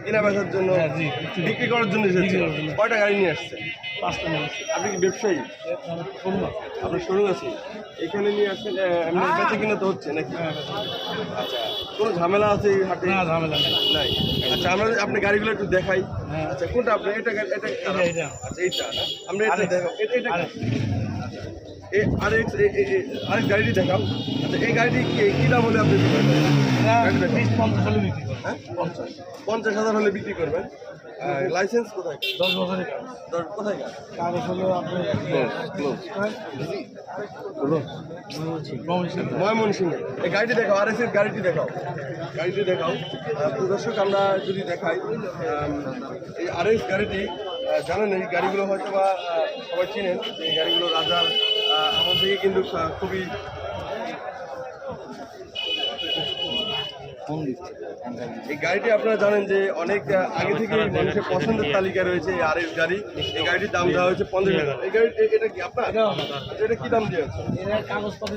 কেনা বেচার জন্য, বিক্রি করার জন্য এসেছে। কয়টা গাড়ি নিয়ে আসছে? 5টা নিয়ে আসছে। আপনি কি ব্যবসায়ী? আপনার শোরুম আছে, এখানে নিয়ে আসছেন, এমনি বেচা কিনা তো হচ্ছে নাকি? আচ্ছা, কোনো ঝামেলা আছে এই হাটে? না, ঝামেলা নেই। নাই। আচ্ছা, আমরা আপনি গাড়িগুলো একটু দেখাই। হ্যাঁ। আচ্ছা, কোনটা আপনি? এটা এটা। আচ্ছা, এইটা না? আমরা এটা আরেক। দেখাও, এটা আরেক। আরেক গাড়িটি দেখাও। আচ্ছা, এই গাড়িটি কি দাম হলে আপনি বিক্রি করবেন? গাড়ি দেখাও। 20-50 হলে বিক্রি করবো। হ্যাঁ? 50। 50,000 হলে বিক্রি করবেন। লাইসেন্স কোথায়? 10 বছরের কাজ। কোথায়? কাগজ হলো আপনার ময়মনসিংহে। এই গাড়িটি দেখাও, আর এর গাড়িটি দেখাও, গাড়িটি দেখাও। দর্শক, আমরা যদি দেখাই এই আরএস গাড়িটি, জানেন এই গাড়িগুলো হয়তো বা সবাই চিনেন যে এই গাড়িগুলো রাজার আমল থেকে কিন্তু খুবই এই গাড়িটি আপনারা জানেন যে অনেক আগে থেকে মানুষের পছন্দের তালিকায় রয়েছে এই আরএস গাড়ি। এই গাড়িটির দাম দেওয়া হয়েছে 50,000। এই গাড়ি এটা কি আপনার? এটা কি দাম দিয়েছে? কাগজপত্র